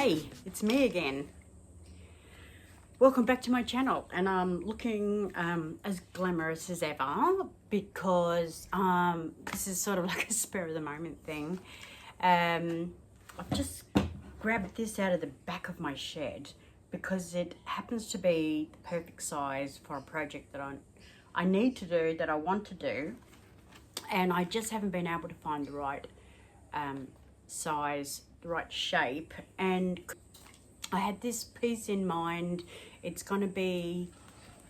Hey, it's me again. Welcome back to my channel, and I'm looking as glamorous as ever because this is sort of like a spur of the moment thing. I've just grabbed this out of the back of my shed because it happens to be the perfect size for a project that I need to do, that I want to do, and I just haven't been able to find the right size, the right shape. And I had this piece in mind. It's going to be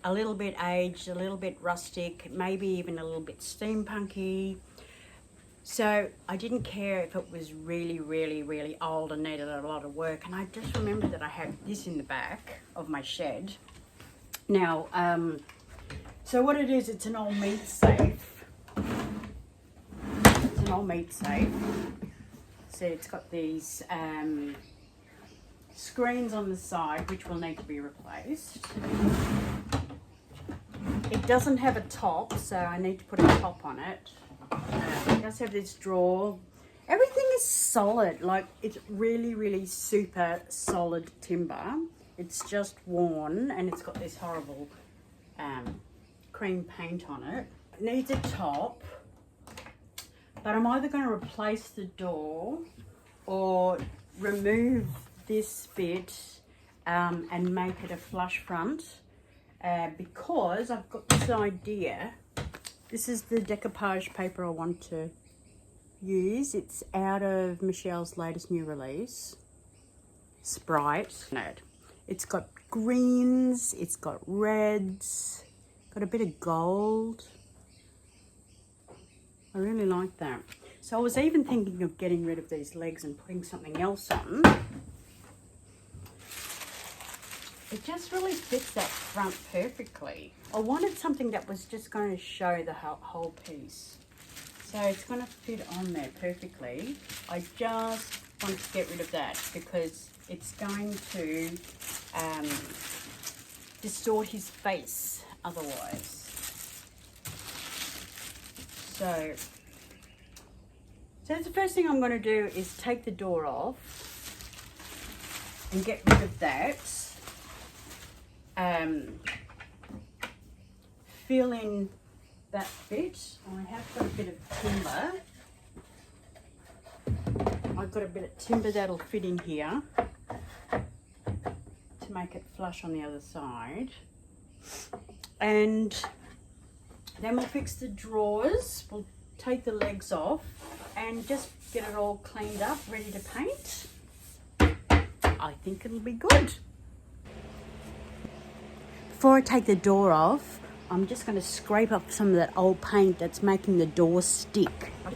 a little bit aged, a little bit rustic, maybe even a little bit steampunky. So I didn't care if it was really old and needed a lot of work. And I just remembered that I had this in the back of my shed. Now, so what it is, it's an old Meatsafe. It's an old Meatsafe. So it's got these screens on the side which will need to be replaced. It doesn't have a top, so I need to put a top on it. It does have this drawer. Everything is solid, like it's really super solid timber. It's just worn and it's got this horrible cream paint on it. It needs a top, but I'm either going to replace the door or remove this bit and make it a flush front because I've got this idea. This is the decoupage paper I want to use. It's out of Michelle's latest new release, Sprite. It's got greens, it's got reds, got a bit of gold. I really like that. So I was even thinking of getting rid of these legs and putting something else on. It just really fits that front perfectly. I wanted something that was just going to show the whole piece. So it's going to fit on there perfectly. I just want to get rid of that because it's going to distort his face otherwise. So the first thing I'm going to do is take the door off and get rid of that. Fill in that bit. I have got a bit of timber. I've got a bit of timber that'll fit in here to make it flush on the other side. And then we'll fix the drawers. We'll take the legs off and just get it all cleaned up, ready to paint. I think it'll be good. Before I take the door off, I'm just going to scrape up some of that old paint that's making the door stick. I'm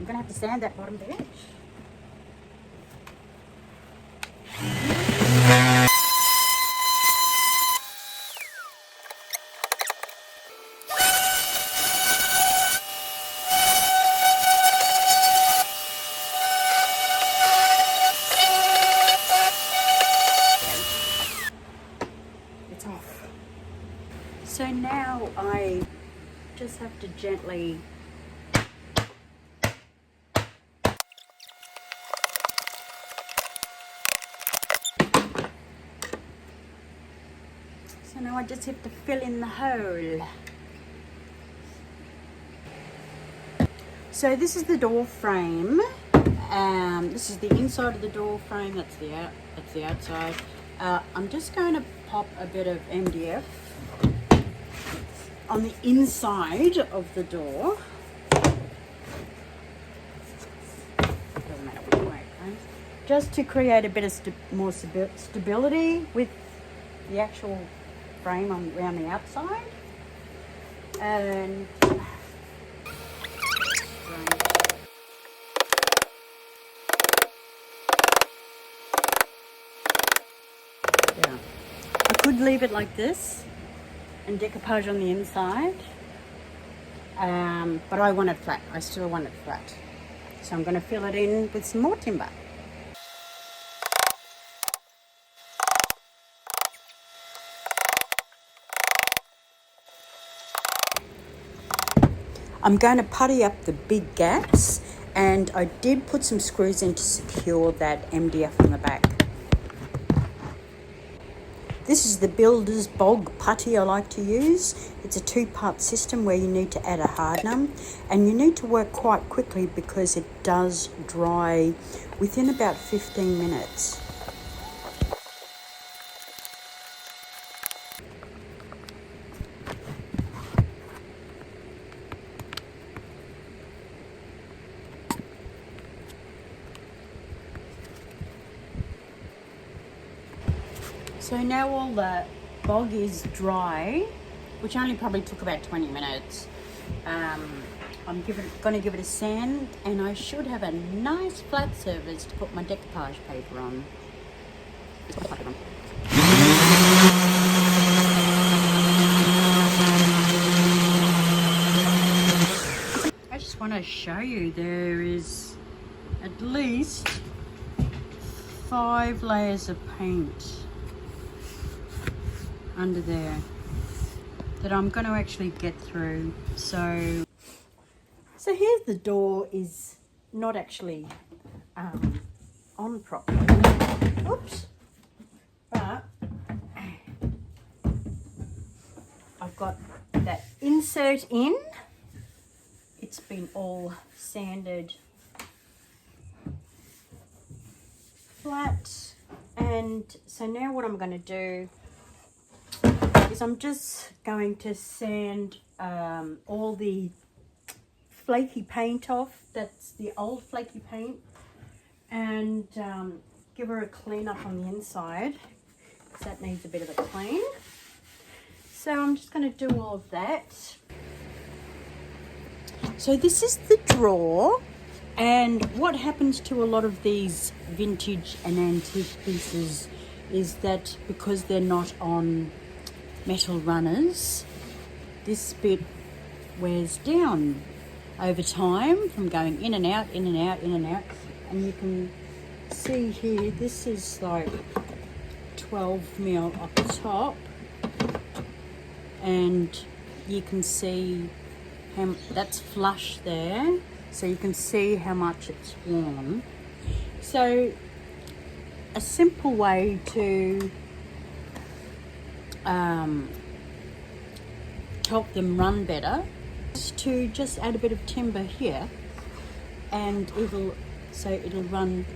going to have to sand that bottom edge. So now I just have to gently fill in the hole. So this is the door frame. This is the inside of the door frame. That's the outside. I'm just going to pop a bit of MDF on the inside of the door. Doesn't matter which way it goes. Just to create a bit of more stability with the actual frame around the outside. And yeah, I could leave it like this and decoupage on the inside, but I want it flat. I still want it flat, so I'm going to fill it in with some more timber. I'm going to putty up the big gaps, and I did put some screws in to secure that MDF on the back. This is the Builder's Bog putty I like to use. It's a 2-part system where you need to add a hardener, and you need to work quite quickly because it does dry within about 15 minutes. So now all the bog is dry, which only probably took about 20 minutes. I'm going to give it a sand, and I should have a nice flat surface to put my decoupage paper on. I just want to show you there is at least 5 layers of paint under there that I'm going to actually get through. So here the door is not actually on properly. Oops. But I've got that insert in. It's been all sanded flat. And so now what I'm going to do is I'm just going to sand all the flaky paint off. That's the old flaky paint, and give her a clean up on the inside because that needs a bit of a clean. So I'm just going to do all of that. So this is the drawer, and what happens to a lot of these vintage and antique pieces is that because they're not on metal runners, this bit wears down over time from going in and out, in and out, in and out. And you can see here, this is like 12 mil up the top, and you can see how that's flush there, so you can see how much it's worn. So a simple way to help them run better is to just add a bit of timber here, and it'll run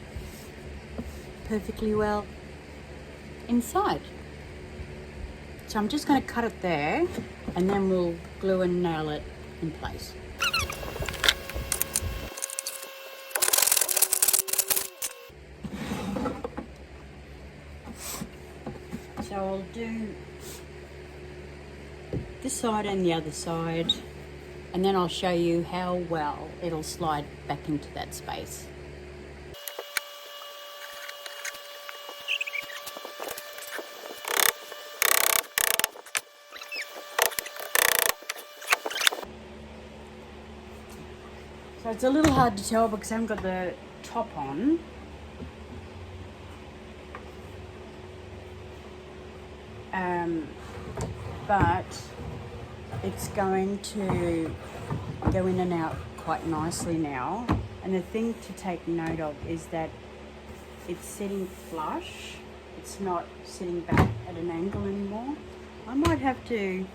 perfectly well inside. So I'm just going to cut it there, and then we'll glue and nail it in place. So I'll do this side and the other side, and then I'll show you how well it'll slide back into that space. So it's a little hard to tell because I haven't got the top on. But it's going to go in and out quite nicely now. And the thing to take note of is that it's sitting flush. It's not sitting back at an angle anymore. I might have to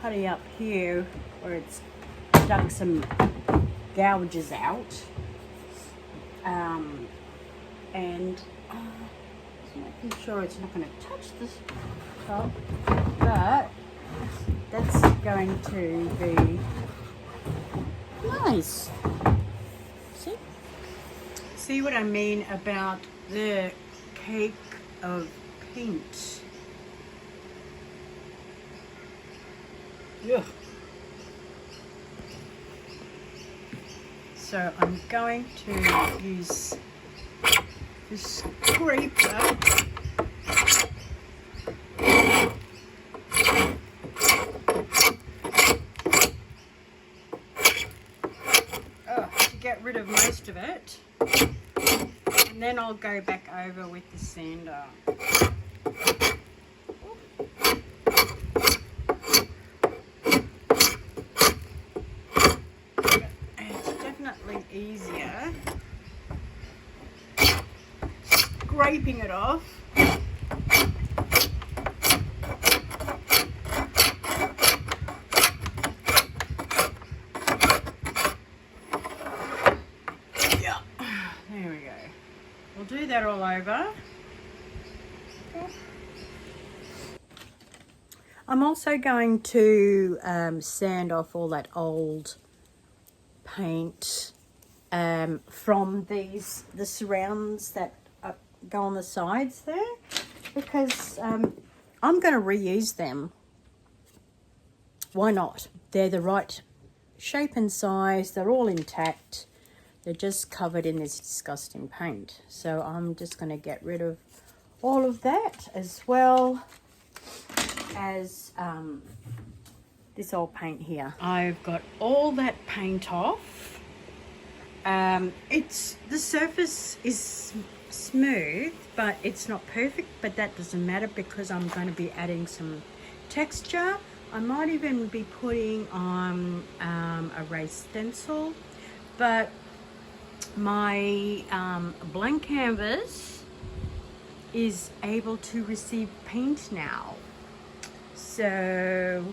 putty up here where it's dug some gouges out. And just making sure it's not going to touch this top, but that's going to be nice. See what I mean about the cake of paint? Ugh. So I'm going to use this scraper . To get rid of most of it, and then I'll go back over with the sander. easier scraping it off. Yeah, there we go. We'll do that all over. I'm also going to sand off all that old paint from the surrounds that go on the sides there, because I'm going to reuse them. Why not? They're the right shape and size. They're all intact. They're just covered in this disgusting paint. So I'm just going to get rid of all of that, as well as this old paint here. I've got all that paint off. The surface is smooth, but it's not perfect, but that doesn't matter because I'm going to be adding some texture. I might even be putting on a raised stencil, but my blank canvas is able to receive paint now. So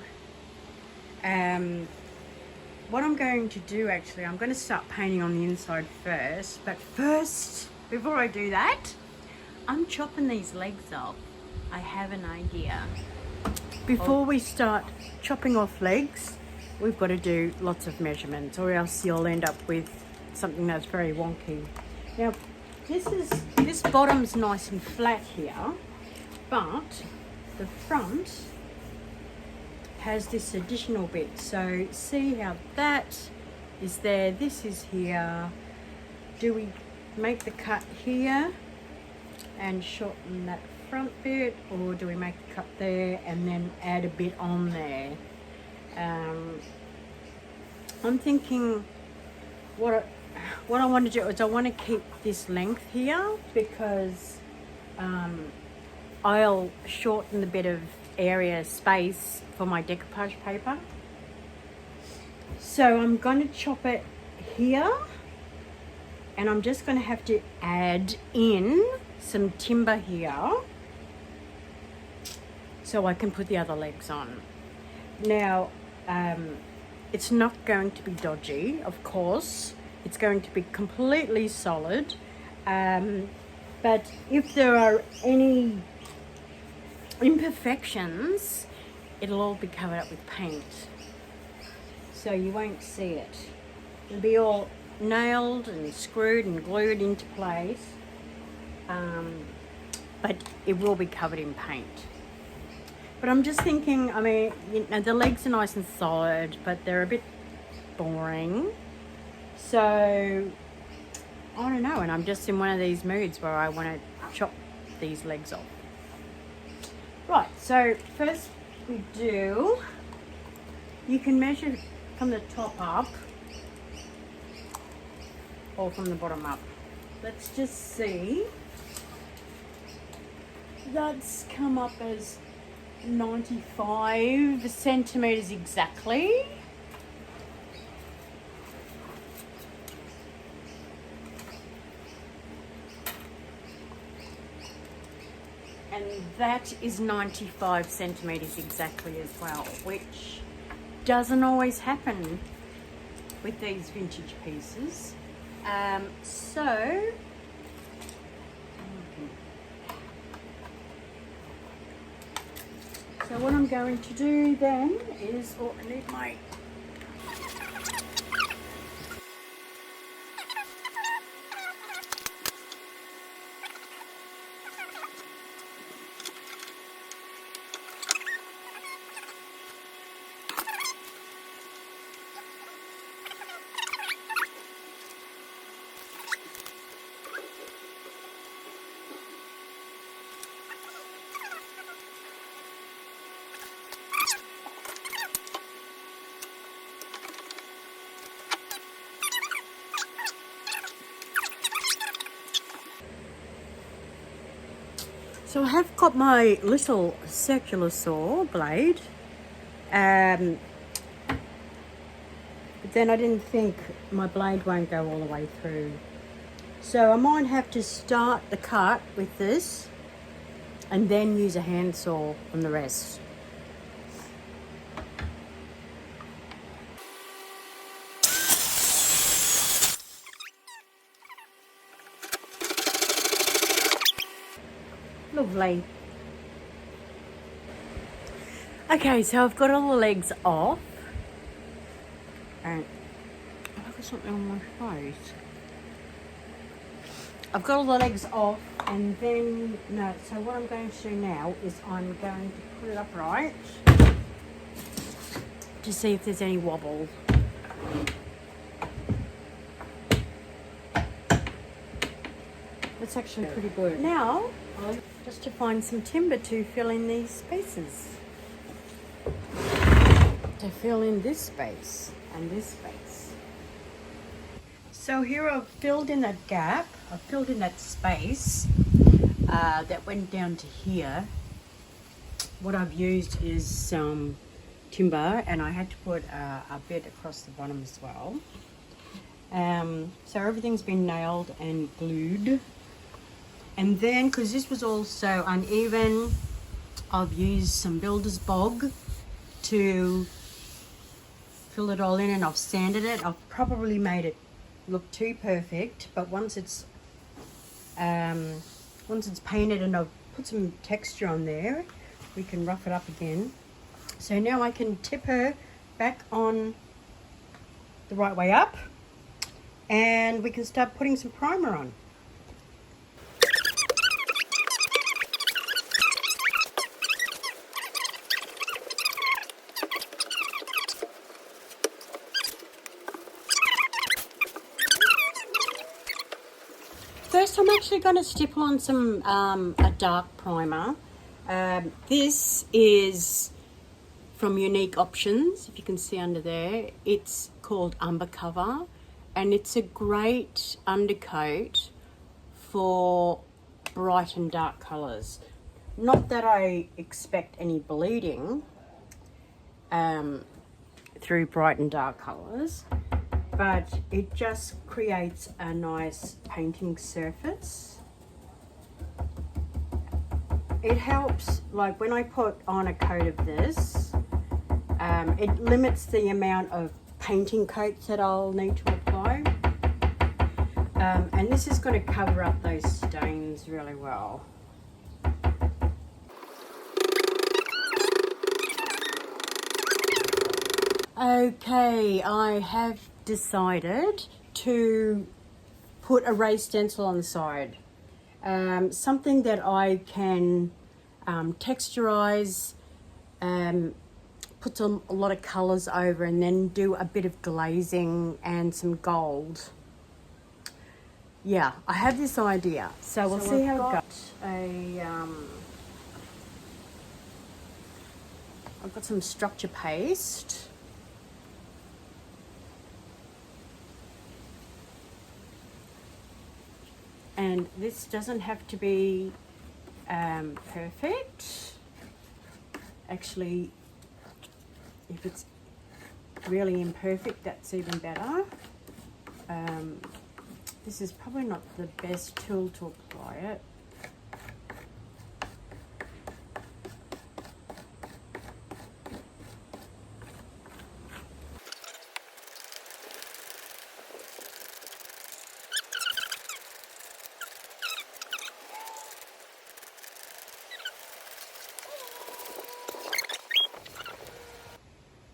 what I'm going to do, actually, I'm going to start painting on the inside first, but first, before I do that, I'm chopping these legs off. I have an idea. Before we start chopping off legs, we've got to do lots of measurements, or else you'll end up with something that's very wonky. Now, this bottom's nice and flat here, but the front has this additional bit. So see how that is there, this is here. Do we make the cut here and shorten that front bit, or do we make the cut there and then add a bit on there? I'm thinking what I want to do is I want to keep this length here, because I'll shorten the bit of area space for my decoupage paper. So I'm going to chop it here, and I'm just going to have to add in some timber here so I can put the other legs on. Now, it's not going to be dodgy, of course. It's going to be completely solid. But if there are any imperfections, it'll all be covered up with paint. So you won't see it. It'll be all nailed and screwed and glued into place. But it will be covered in paint. But I'm just thinking, I mean, you know, the legs are nice and solid, but they're a bit boring. So, I don't know, and I'm just in one of these moods where I want to chop these legs off. Right, so first we do, you can measure from the top up or from the bottom up. Let's just see. That's come up as 95 centimeters exactly. And that is 95 centimeters exactly as well, which doesn't always happen with these vintage pieces. So what I'm going to do then is, oh, I need my So I have got my little circular saw blade. But then I didn't think my blade won't go all the way through. So I might have to start the cut with this and then use a handsaw on the rest. Lovely. Okay, so I've got all the legs off. And I've got something on my face. I've got all the legs off, and then, no, so what I'm going to do now is I'm going to put it upright to see if there's any wobble. That's actually pretty good. Now, just to find some timber to fill in these spaces. To fill in this space and this space. So here I've filled in that gap, I've filled in that space that went down to here. What I've used is some timber, and I had to put a bit across the bottom as well. So everything's been nailed and glued. And then, because this was also uneven, I've used some builder's bog to fill it all in, and I've sanded it. I've probably made it look too perfect, but once it's painted and I've put some texture on there, we can rough it up again. So now I can tip her back on the right way up, and we can start putting some primer on. First, I'm actually going to stipple on some a dark primer. This is from Unique Options, if you can see under there. It's called Undercover, and it's a great undercoat for bright and dark colours. Not that I expect any bleeding through bright and dark colours, but it just creates a nice painting surface. It helps, like when I put on a coat of this, it limits the amount of painting coats that I'll need to apply. And this is going to cover up those stains really well. Okay, I have decided to put a raised stencil on the side. Something that I can texturize, put a lot of colours over, and then do a bit of glazing and some gold. Yeah, I have this idea, so we'll see how it goes. I've got some structure paste. And this doesn't have to be perfect. Actually, if it's really imperfect, that's even better. This is probably not the best tool to apply it.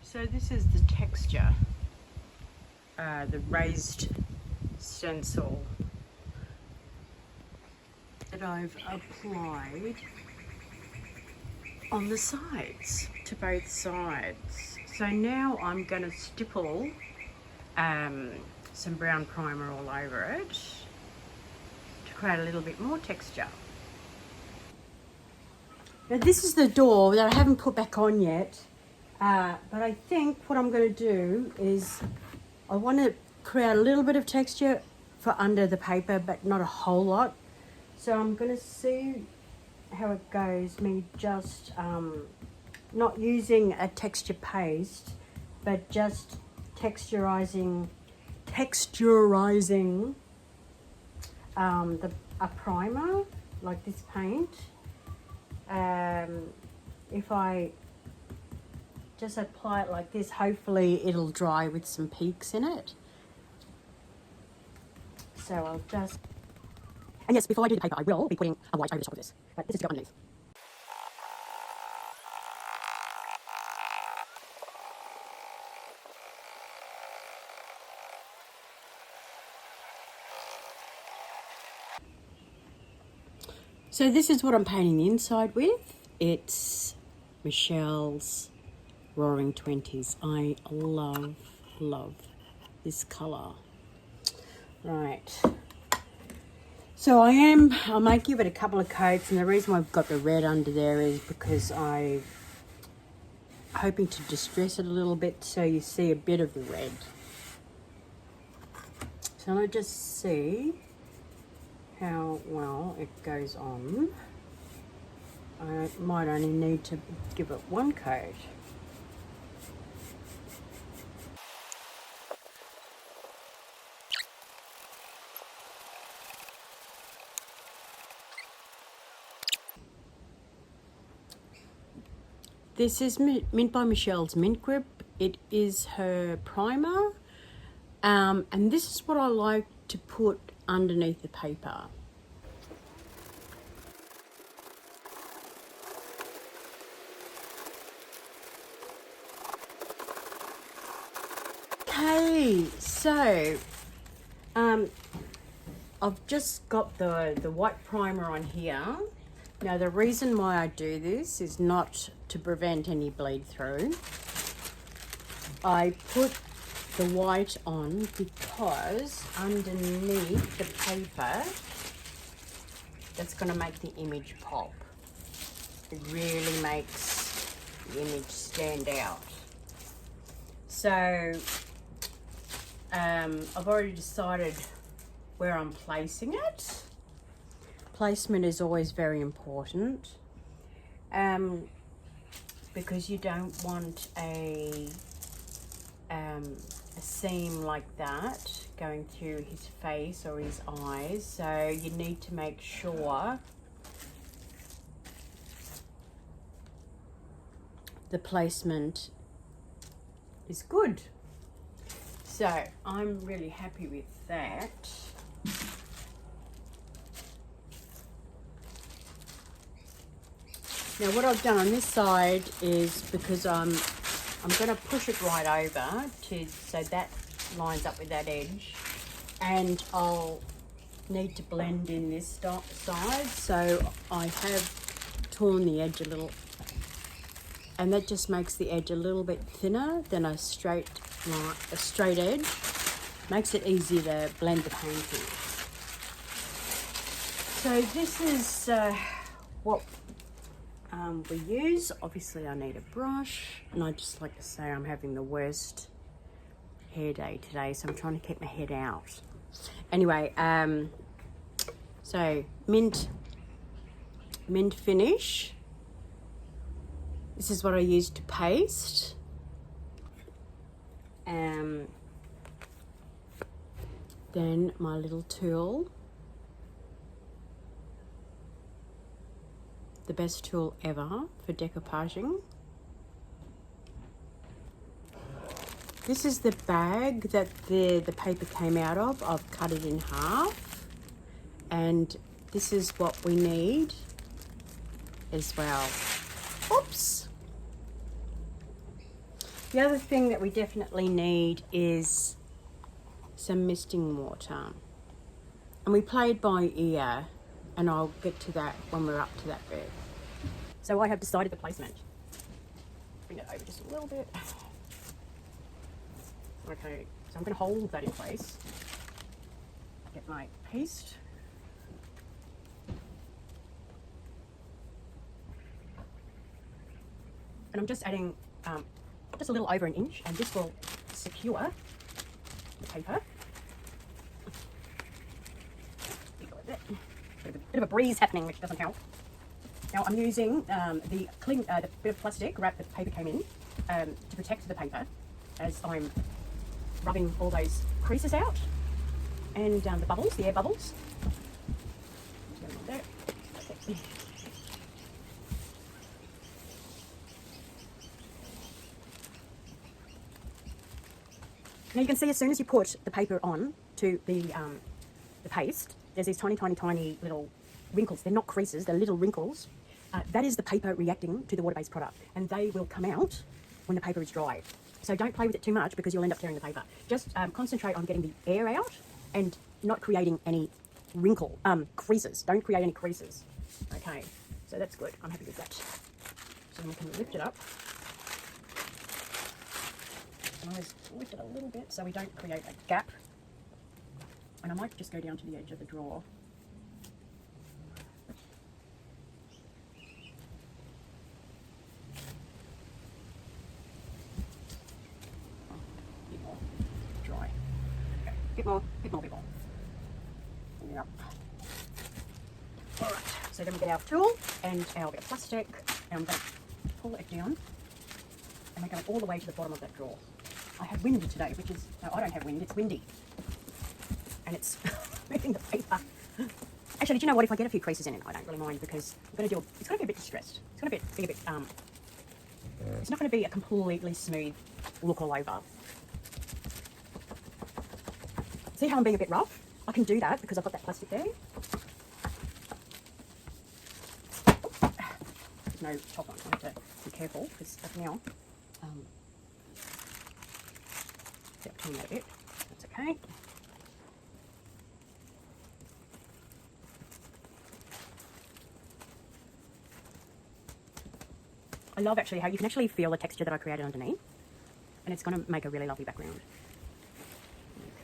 So this is the texture, the raised stencil that I've applied on the sides, to both sides. So now I'm going to stipple some brown primer all over it to create a little bit more texture. Now this is the door that I haven't put back on yet. But I think what I'm going to do is I want to create a little bit of texture for under the paper, but not a whole lot. So I'm going to see how it goes, me just not using a texture paste, but just texturizing a primer like this paint. If I just apply it like this, hopefully it'll dry with some peaks in it. So I'll just, and yes, before I do the paper, I will be putting a white over the top of this, but this is to go underneath. So this is what I'm painting the inside with. It's Michelle's Roaring 20s. I love this colour. Right. So I might give it a couple of coats, and the reason I've got the red under there is because I'm hoping to distress it a little bit so you see a bit of the red. So I'll just see how well it goes on. I might only need to give it one coat. This is MINTbyMichelle's Mint Grip. It is her primer, and this is what I like to put underneath the paper. Okay, so I've just got the white primer on here. Now the reason why I do this is not to prevent any bleed through. I put the white on because underneath the paper, that's going to make the image pop. It really makes the image stand out. So I've already decided where I'm placing it. Placement is always very important, because you don't want a seam like that going through his face or his eyes, so you need to make sure the placement is good. So I'm really happy with that. Now what I've done on this side is, because I'm going to push it right over so that lines up with that edge, and I'll need to blend in this side, so I have torn the edge a little, and that just makes the edge a little bit thinner than a straight edge. Makes it easier to blend the painting. So this is what we use. Obviously I need a brush, and I just like to say I'm having the worst hair day today, so I'm trying to keep my head out. Anyway, so mint finish. This is what I use to paste. Then my little tool, the best tool ever for decoupaging. This is the bag that the paper came out of. I've cut it in half, and this is what we need as well. Oops. The other thing that we definitely need is some misting water, and we played by ear, and I'll get to that when we're up to that bit. So I have decided the placement. Bring it over just a little bit. Okay, so I'm going to hold that in place. Get my paste. And I'm just adding just a little over an inch, and this will secure the paper. Bit of a breeze happening, which doesn't help. Now I'm using the bit of plastic wrap that the paper came in to protect the paper, as I'm rubbing all those creases out and the bubbles, the air bubbles. Now you can see as soon as you put the paper on to the paste, there's these tiny, tiny, tiny little wrinkles. They're not creases, they're little wrinkles. That is the paper reacting to the water-based product, and they will come out when the paper is dry. So don't play with it too much because you'll end up tearing the paper. Just concentrate on getting the air out and not creating any creases. Don't create any creases. Okay, so that's good. I'm happy with that. So then we can lift it up. And always lift it a little bit so we don't create a gap. And I might just go down to the edge of the drawer. Bit more dry. Okay. Bit more. Yep. Alright, so then we get our tool and our bit of plastic, and I'm going to pull it down and we're going all the way to the bottom of that drawer. I have wind today, which is, no, I don't have wind, it's windy. And it's moving the paper. Actually, do you know what? If I get a few creases in it, I don't really mind because I'm going to do, it's going to be a bit distressed. It's going to be a bit, it's not going to be a completely smooth look all over. See how I'm being a bit rough? I can do that because I've got that plastic there. There's no top on, I have to be careful because now, turn that a bit, that's okay. I love actually how you can actually feel the texture that I created underneath, and it's going to make a really lovely background.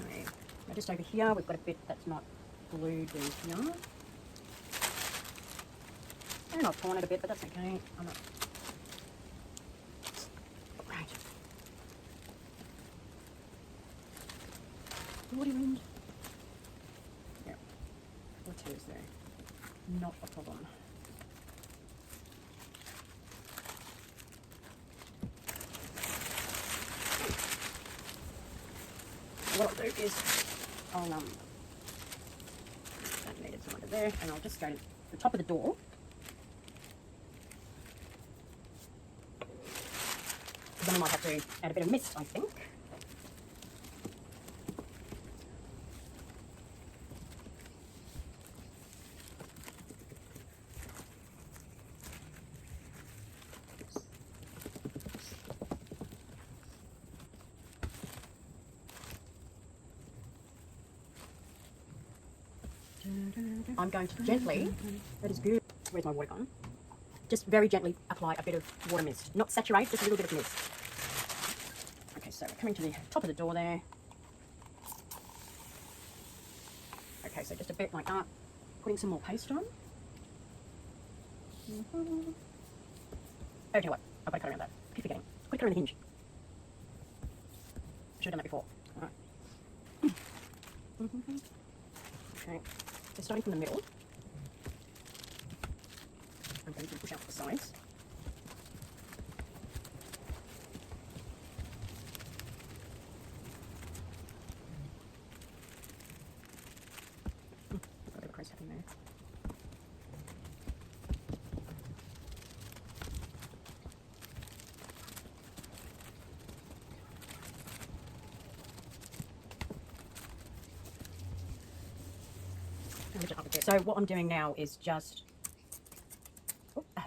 Okay, now just over here we've got a bit that's not glued in here. And I've torn it a bit, but that's okay. I'm not... Right. What do you mean? Yeah, 4 tears there. Not a problem. What I'll do is I'll don't need it under there, and I'll just go to the top of the door. Then I might have to add a bit of mist, I think. I'm going to gently, that is good, where's my water gone? Just very gently apply a bit of water mist. Not saturate, just a little bit of mist. Okay, so we're coming to the top of the door there. Okay, so just a bit like that. Putting some more paste on. Oh, you know what? I've got to cut around that. I keep forgetting. Quick cut around the hinge. Should have done that before. Alright. Okay. So starting from the middle, I'm going to push out the sides. Got a bit of crease happening there. So what I'm doing now is just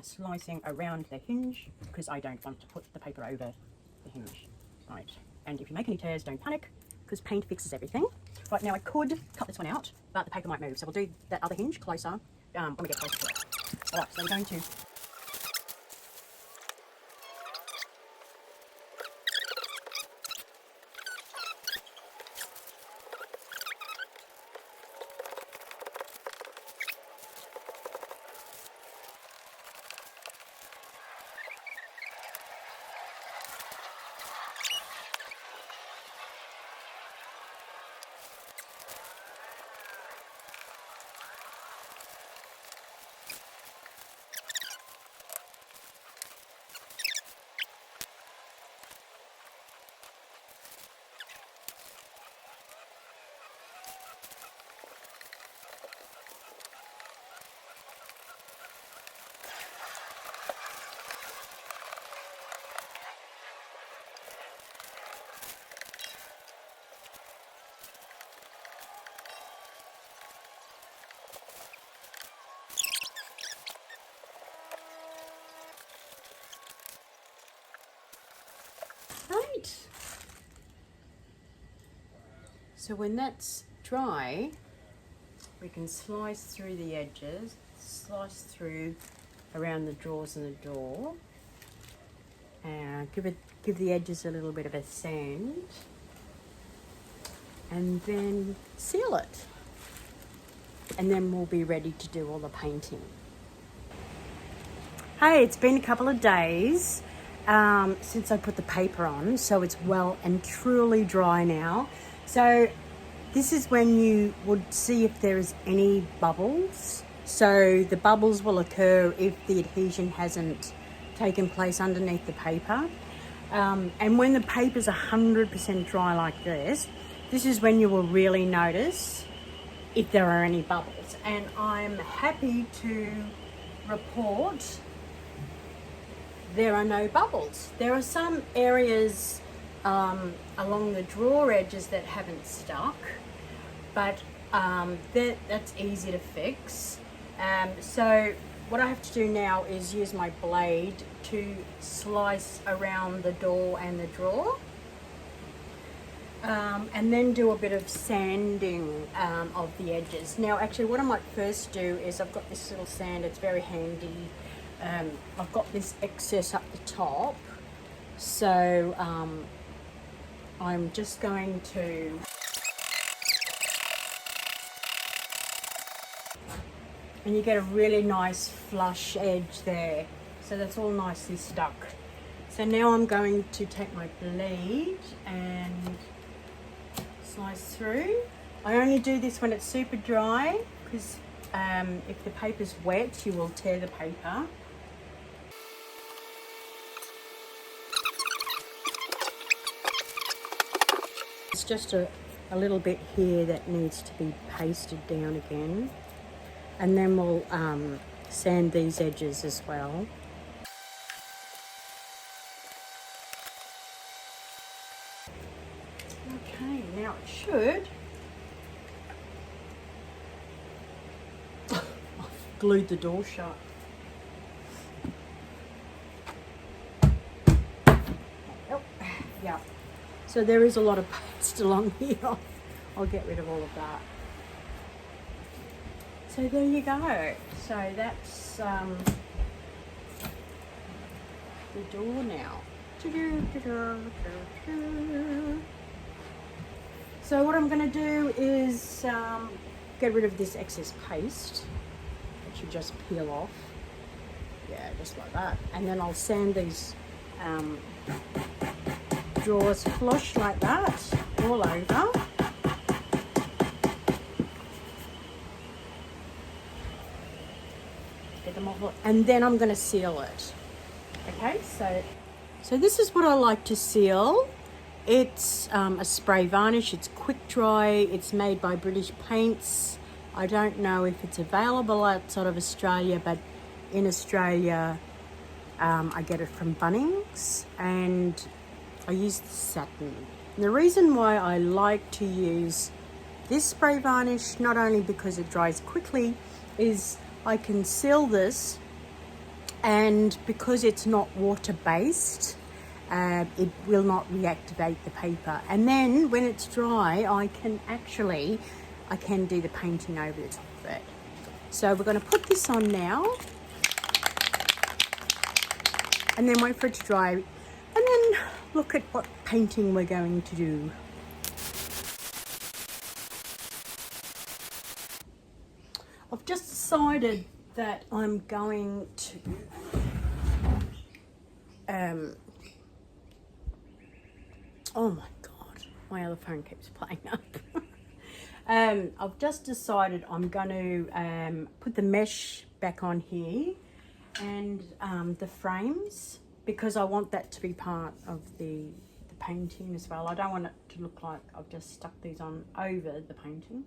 slicing around the hinge because I don't want to put the paper over the hinge. Right, and if you make any tears, don't panic because paint fixes everything. Right, now I could cut this one out, but the paper might move, so we'll do that other hinge closer when we get closer to it. Alright, so we're going to blade. So when that's dry, we can slice through the edges, slice through around the drawers and the door, and give the edges a little bit of a sand, and then seal it. And then we'll be ready to do all the painting. Hey, it's been a couple of days since I put the paper on, so it's well and truly dry now. So this is when you would see if there is any bubbles. So the bubbles will occur if the adhesion hasn't taken place underneath the paper. And when the paper's 100% dry like this is when you will really notice if there are any bubbles. And I'm happy to report there are no bubbles. There are some areas along the drawer edges that haven't stuck, but that's easy to fix. So what I have to do now is use my blade to slice around the door and the drawer, and then do a bit of sanding of the edges. Now actually what I might first do is, I've got this little sand, it's very handy. I've got this excess up the top, so I'm just going to and you get a really nice flush edge there, so that's all nicely stuck. So now I'm going to take my blade and slice through. I only do this when it's super dry, because if the paper's wet you will tear the paper. It's just a little bit here that needs to be pasted down again, and then we'll sand these edges as well. Okay, now it should. I've glued the door shut. Oh, yeah. So there is a lot of paste along here. I'll get rid of all of that. So there you go. So that's the door now. So what I'm going to do is get rid of this excess paste. It should just peel off. Yeah, just like that. And then I'll sand these drawers flush like that all over. Get them all, and then I'm going to seal it. Okay, so this is what I like to seal. It's a spray varnish. It's quick dry. It's made by British Paints. I don't know if it's available outside of Australia, but in Australia I get it from Bunnings, and I use the satin. And the reason why I like to use this spray varnish, not only because it dries quickly, is I can seal this, and because it's not water based, it will not reactivate the paper. And then when it's dry, I can do the painting over the top of it. So we're going to put this on now, and then wait for it to dry, and then look at what painting we're going to do. I've just decided that I'm going to oh my god, my other phone keeps playing up. I've just decided I'm going to put the mesh back on here, and the frames, because I want that to be part of the painting as well. I don't want it to look like I've just stuck these on over the painting.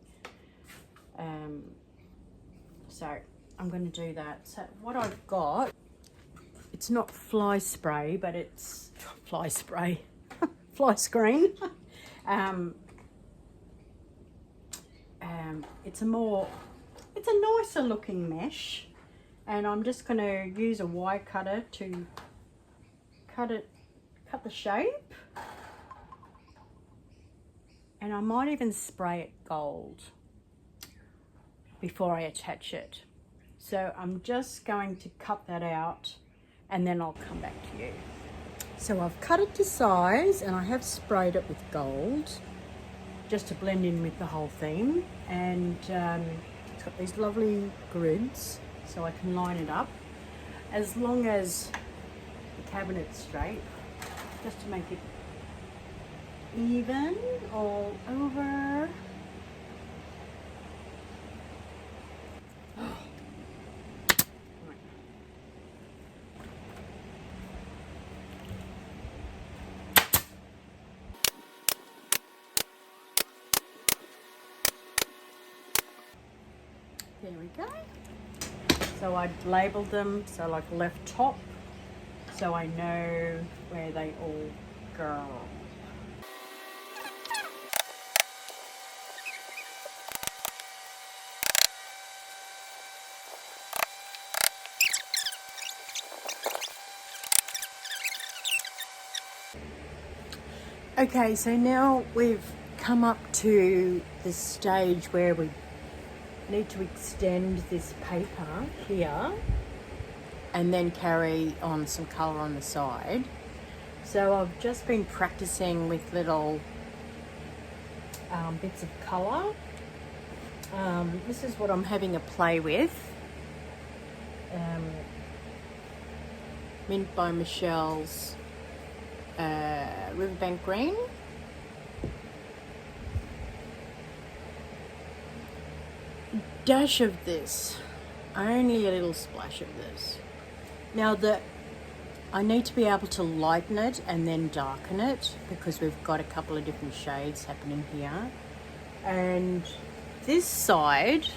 So I'm going to do that. So what I've got, it's not fly spray, but it's fly spray, fly screen. It's a nicer looking mesh, and I'm just going to use a wire cutter to cut the shape. And I might even spray it gold before I attach it. So I'm just going to cut that out and then I'll come back to you. So I've cut it to size and I have sprayed it with gold just to blend in with the whole theme. And it's got these lovely grids so I can line it up as long as the cabinet's straight, just to make it even all over. There we go. So I labelled them, so like left top, so I know where they all go. Okay, so now we've come up to the stage where we need to extend this paper here and then carry on some colour on the side. So I've just been practicing with little bits of colour. This is what I'm having a play with. MINTbyMichelle's Riverbank Green. Dash of this, only a little splash of this. Now I need to be able to lighten it and then darken it because we've got a couple of different shades happening here. And this side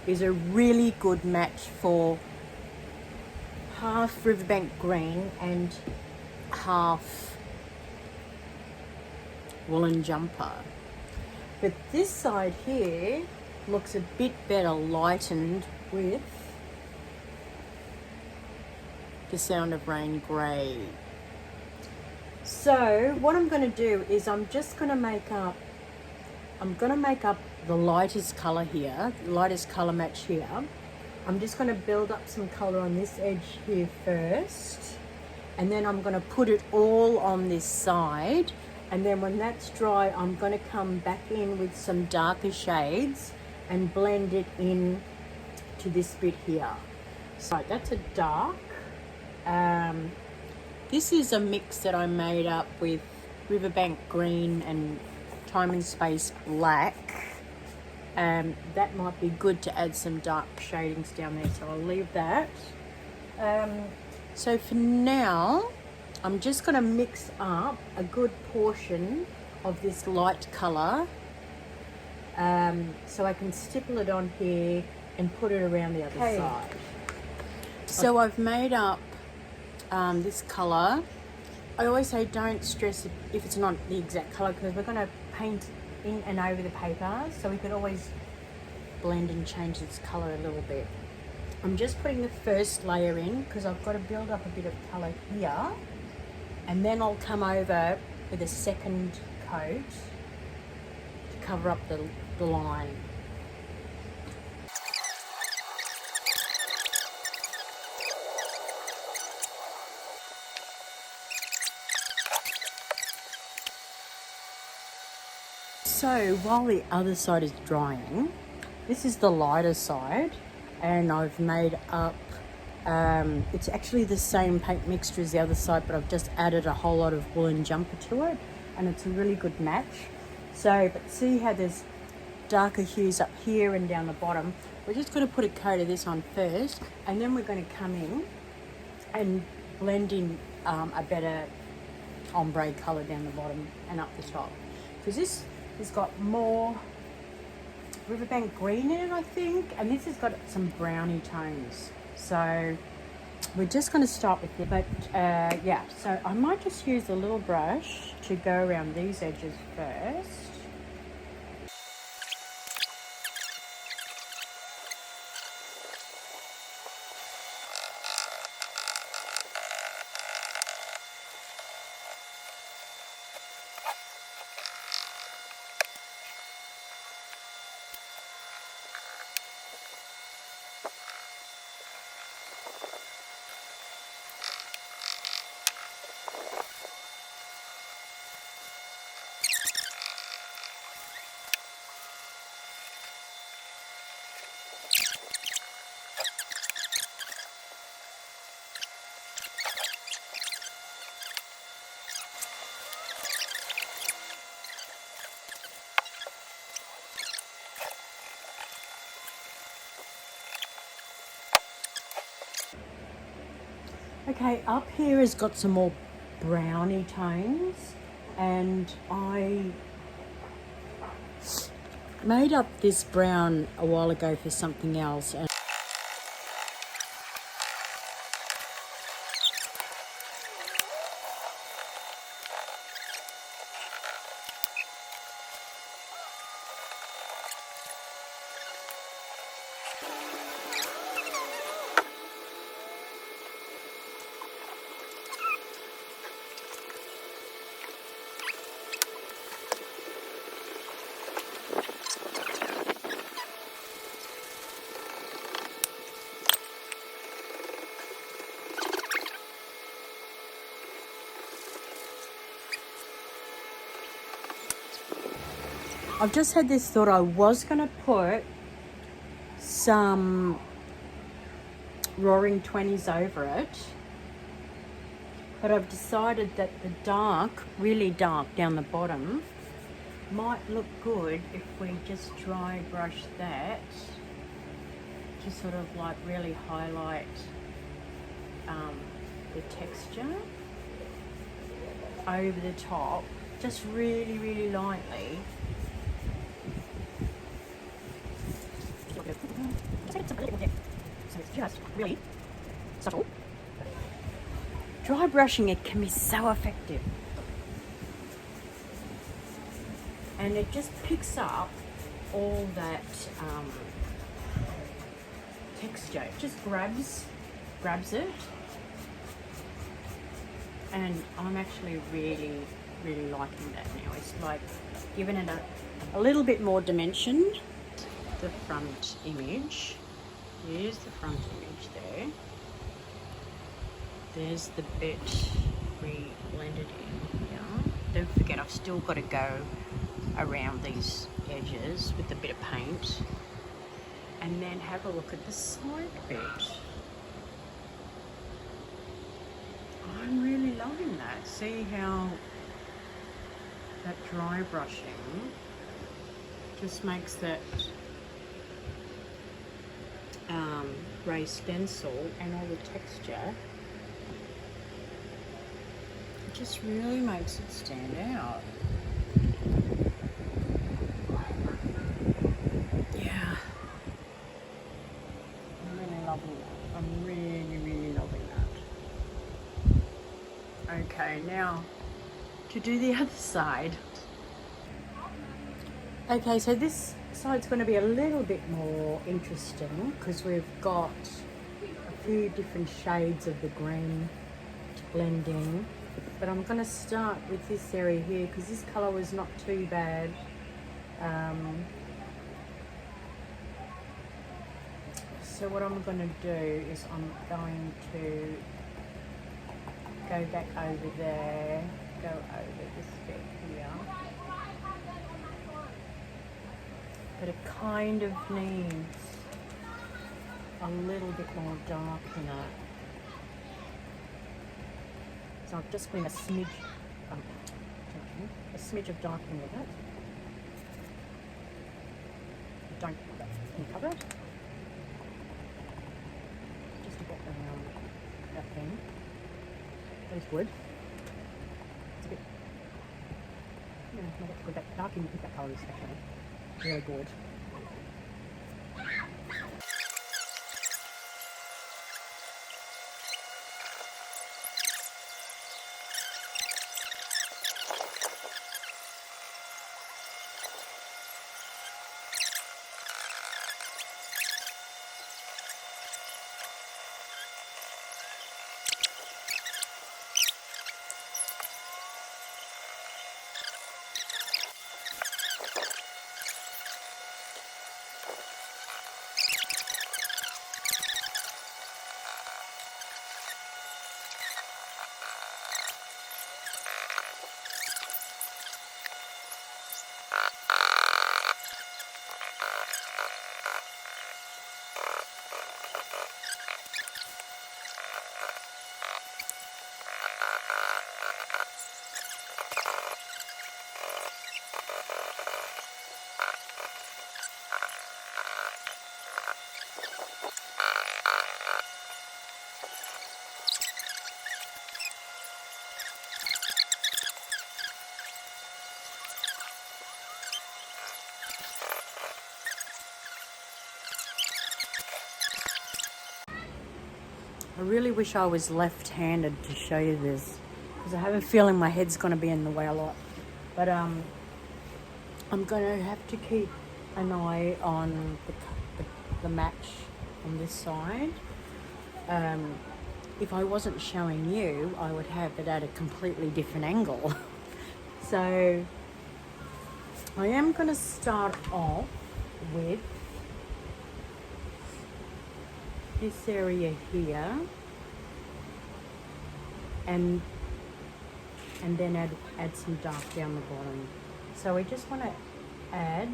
is a really good match for half Riverbank Green and half woolen jumper. But this side here looks a bit better lightened with the Sound of Rain grey. So what I'm going to do is I'm going to make up the lightest colour here, the lightest colour match here. I'm just going to build up some colour on this edge here first, and then I'm going to put it all on this side, and then when that's dry I'm going to come back in with some darker shades and blend it in to this bit here. So that's a dark. This is a mix that I made up with Riverbank Green and Time and Space Black. That might be good to add some dark shadings down there, so I'll leave that. So for now, I'm just going to mix up a good portion of this light colour so I can stipple it on here and put it around the other side. So I've made up this colour. I always say don't stress if it's not the exact colour because we're going to paint in and over the paper, so we could always blend and change its colour a little bit. I'm just putting the first layer in because I've got to build up a bit of colour here, and then I'll come over with a second coat to cover up the line. So while the other side is drying, this is the lighter side, and I've made up, it's actually the same paint mixture as the other side, but I've just added a whole lot of woolen jumper to it, and it's a really good match. So, but see how there's darker hues up here and down the bottom? We're just going to put a coat of this on first, and then we're going to come in and blend in a better ombre colour down the bottom and up the top. Because this has got more Riverbank Green in it, I think, and this has got some browny tones. So we're just going to start with it, but yeah, so I might just use a little brush to go around these edges first. Okay, up here has got some more browny tones, and I made up this brown a while ago for something else. And I've just had this thought. I was going to put some Roaring 20s over it, but I've decided that the dark, really dark down the bottom might look good if we just dry brush that to sort of like really highlight the texture over the top, just really, really lightly. So it's just really subtle. Dry brushing it can be so effective, and it just picks up all that texture. It just grabs it, and I'm actually really, really liking that now. It's like giving it a little bit more dimension. The front image. Here's the front image there. There's the bit we blended in here. Don't forget, I've still got to go around these edges with a bit of paint. And then have a look at the side bit. I'm really loving that. See how that dry brushing just makes that grey stencil and all the texture, it just really makes it stand out. Yeah, I'm really loving that. I'm really, really loving that. Okay, now to do the other side. Okay, so this side's going to be a little bit more interesting because we've got a few different shades of the green to blend in. But I'm going to start with this area here because this colour was not too bad. So what I'm going to do is I'm going to go back over there, go over this bit here. But it kind of needs a little bit more dark in it. So I'm just putting a smidge of darkening with it. Don't cover it. Just to get around that thing. That is wood. It's a bit, yeah, not that good. That darkening with that colour is actually really good. I really wish I was left-handed to show you this, because I have a feeling my head's going to be in the way a lot. But I'm going to have to keep an eye on the match on this side. If I wasn't showing you, I would have it at a completely different angle. So I am going to start off with this area here, and then add some dark down the bottom. So we just want to add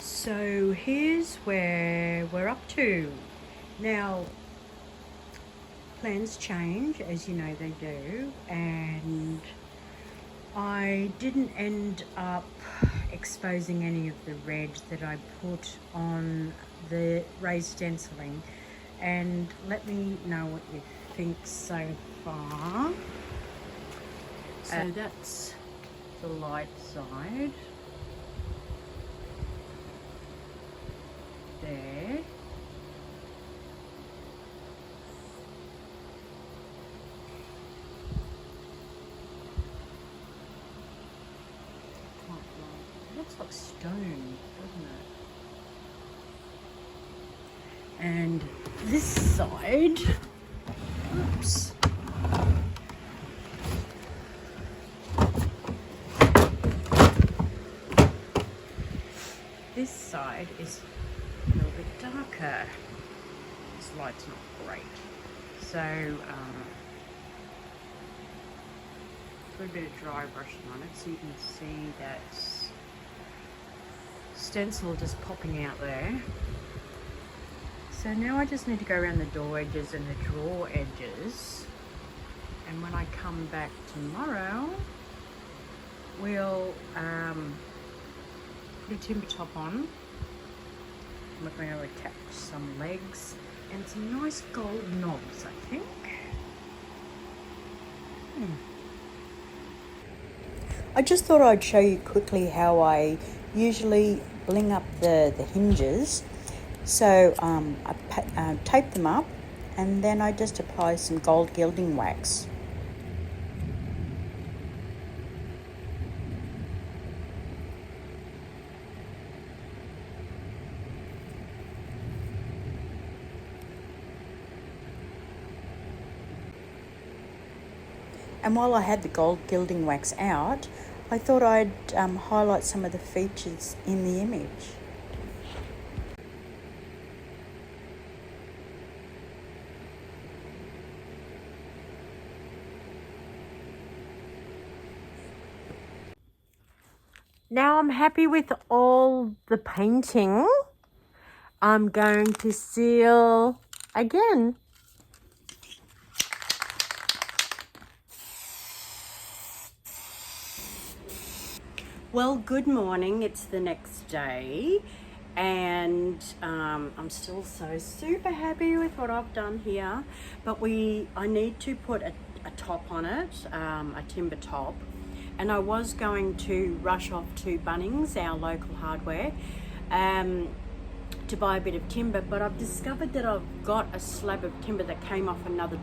So here's where we're up to. Now, plans change, as you know they do, and I didn't end up exposing any of the red that I put on the raised stenciling, and let me know what you think so far. So that's the light side. There. It looks like stone, doesn't it? And this side, oops. This side is a little bit darker. This light's not great. So, put a bit of dry brushing on it so you can see that stencil just popping out there. So now I just need to go around the door edges and the drawer edges. And when I come back tomorrow, we'll put a timber top on. We're going to attach some legs and some nice gold knobs, I think. I just thought I'd show you quickly how I usually bling up the hinges. So I tape them up, and then I just apply some gold gilding wax. And while I had the gold gilding wax out, I thought I'd highlight some of the features in the image. Now I'm happy with all the painting. I'm going to seal again. Well, good morning. It's the next day, and I'm still so super happy with what I've done here. But I need to put a top on it, a timber top, and I was going to rush off to Bunnings, our local hardware, to buy a bit of timber. But I've discovered that I've got a slab of timber that came off another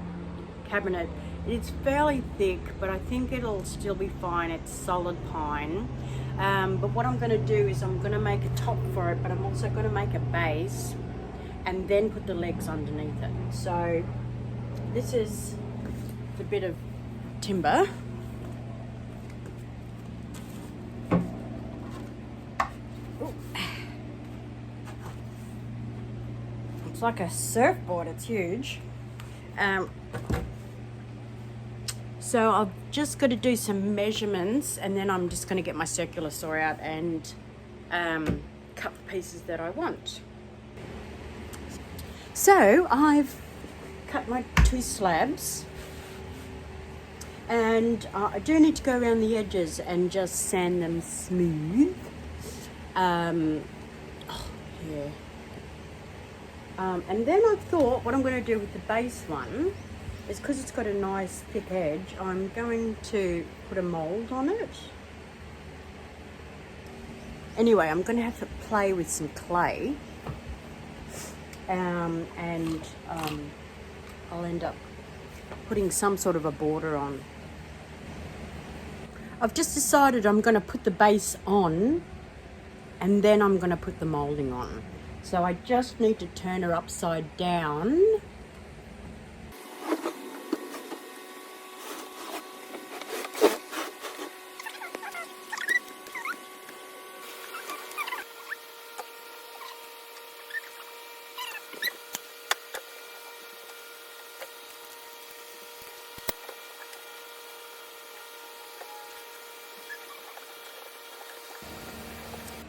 cabinet. It's fairly thick, but I think it'll still be fine. It's solid pine. But what I'm going to do is I'm going to make a top for it, but I'm also going to make a base and then put the legs underneath it. So this is the bit of timber. Ooh. It's like a surfboard, it's huge. So I've just got to do some measurements, and then I'm just going to get my circular saw out and cut the pieces that I want. So I've cut my 2 slabs, and I do need to go around the edges and just sand them smooth. And then I thought what I'm going to do with the base one is, because it's got a nice thick edge, I'm going to put a mould on it. Anyway, I'm going to have to play with some clay, and I'll end up putting some sort of a border on. I've just decided I'm going to put the base on and then I'm going to put the moulding on. So I just need to turn her upside down.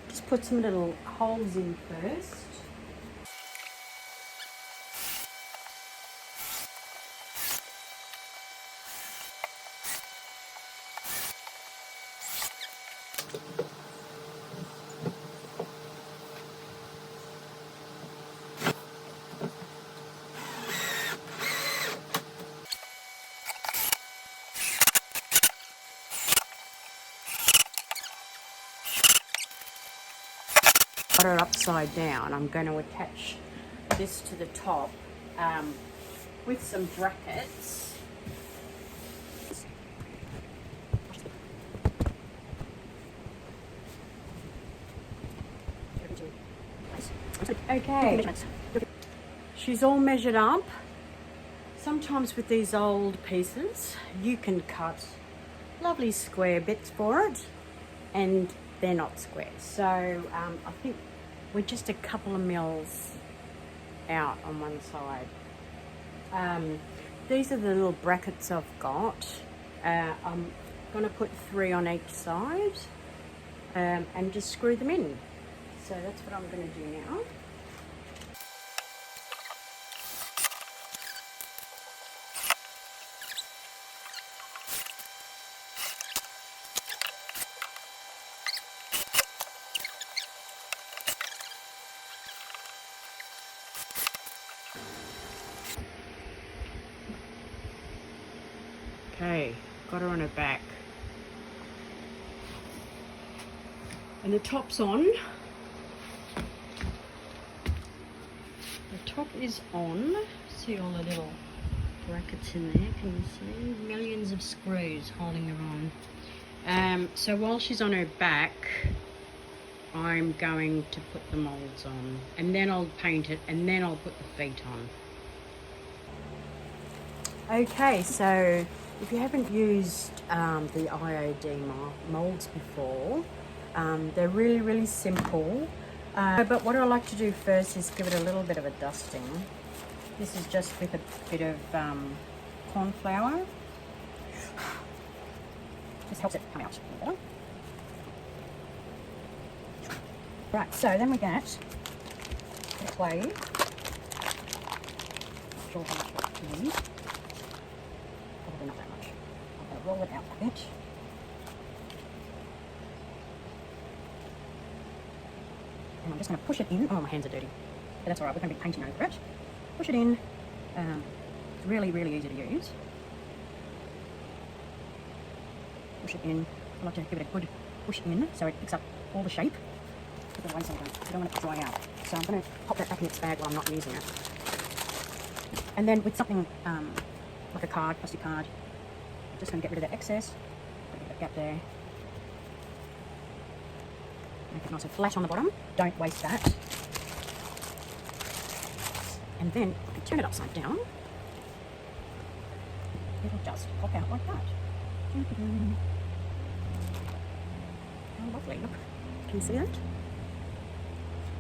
Just put some little holes in first. Got her upside down. I'm going to attach this to the top with some brackets. Okay, she's all measured up. Sometimes with these old pieces you can cut lovely square bits for it, and they're not square. So I think we're just a couple of mils out on one side. These are the little brackets I've got. I'm going to put 3 on each side and just screw them in. So that's what I'm going to do now. Okay, got her on her back. And the top's on. The top is on. See all the little brackets in there, can you see? Millions of screws holding her on. So while she's on her back, I'm going to put the moulds on, and then I'll paint it, and then I'll put the feet on. Okay, so if you haven't used the IOD moulds before, they're really, really simple. But what I like to do first is give it a little bit of a dusting. This is just with a bit of corn flour. This helps it come out a little better. Right, so then we get the clay. Not sure how much to use. Probably not that much. I'm going to roll it out a bit. And I'm just going to push it in. Oh, my hands are dirty. But that's alright, we're going to be painting over it. Push it in. It's really, really easy to use. Push it in. I like to give it a good push in so it picks up all the shape. Otherwise I don't want it to dry out. So I'm going to pop that back in its bag while I'm not using it. And then with something like a card, plastic card, I'm just going to get rid of the excess. Put a bit of gap there. Make it nice and flat on the bottom. Don't waste that. And then if you turn it upside down, it'll just pop out like that. Oh, lovely. Look, can you see that?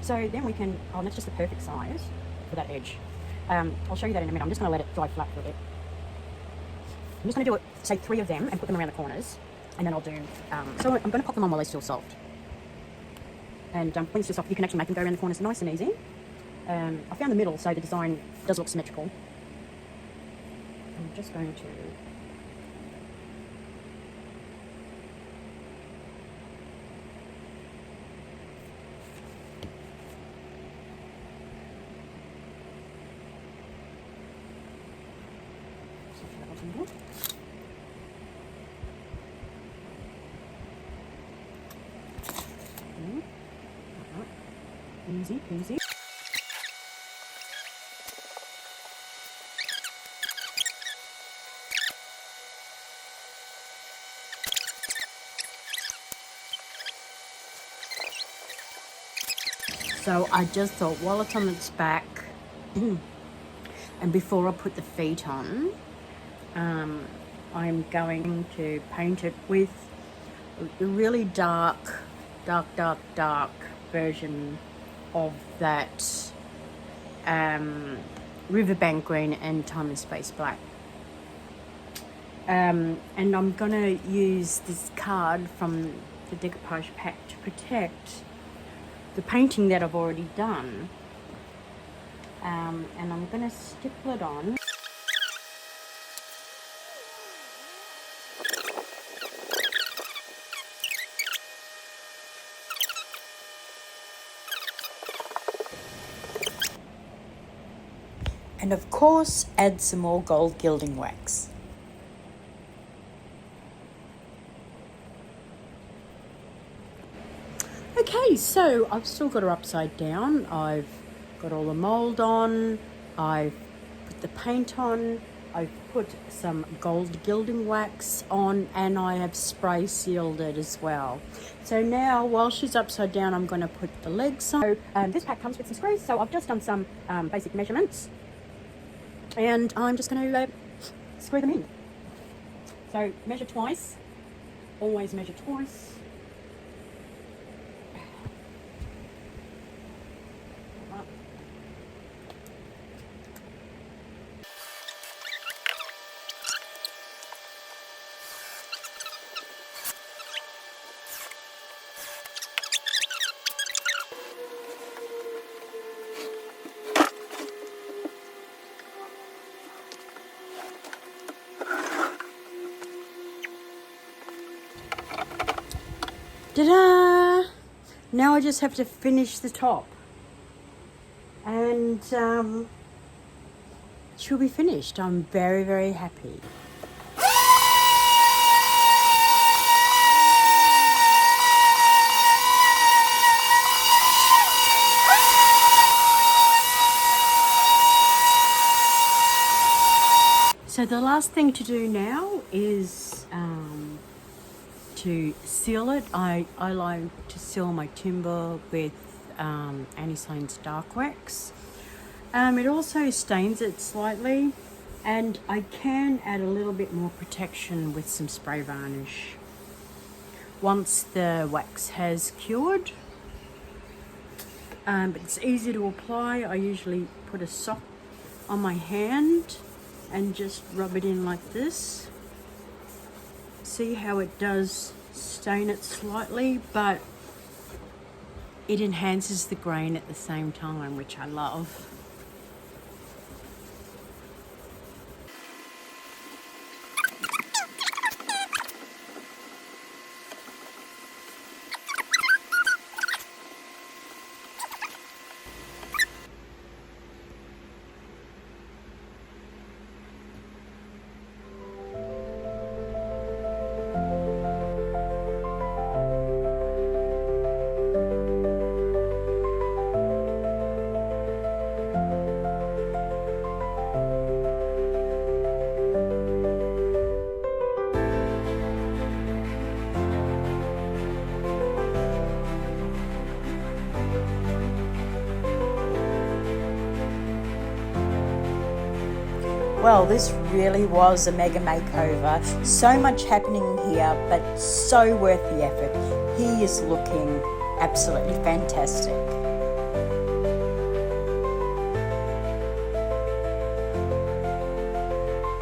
So then we can, oh, that's just the perfect size for that edge. I'll show you that in a minute. I'm just going to let it dry flat for a bit. I'm just going to do it, say 3 of them and put them around the corners. And then I'll do, so I'm going to pop them on while they're still soft. And when it's still soft, you can actually make them go around the corners nice and easy. I found the middle, so the design does look symmetrical. I'm just going to easy peasy. So I just thought, while it's on its back, and before I put the feet on, I'm going to paint it with a really dark version of that riverbank green and time and space black. And I'm going to use this card from the decoupage pack to protect the painting that I've already done. And I'm going to stipple it on. And of course, add some more gold gilding wax. Okay, so I've still got her upside down. I've got all the mould on. I've put the paint on. I've put some gold gilding wax on, and I have spray sealed it as well. So now, while she's upside down, I'm going to put the legs on. So, this pack comes with some screws, so I've just done some basic measurements. And I'm just going to screw them in. So measure twice. Always measure twice. Ta-da! Now I just have to finish the top, and she'll be finished. I'm very, very happy. So the last thing to do now is to seal it. I like to seal my timber with Anyhoo's dark wax. It also stains it slightly, and I can add a little bit more protection with some spray varnish once the wax has cured. But it's easy to apply. I usually put a sock on my hand and just rub it in like this. See how it does stain it slightly, but it enhances the grain at the same time, which I love. Well, this really was a mega makeover. So much happening here, but so worth the effort. He is looking absolutely fantastic.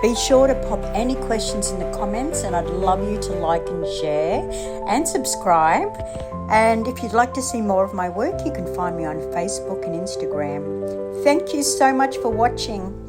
Be sure to pop any questions in the comments, and I'd love you to like and share and subscribe. And if you'd like to see more of my work, you can find me on Facebook and Instagram. Thank you so much for watching.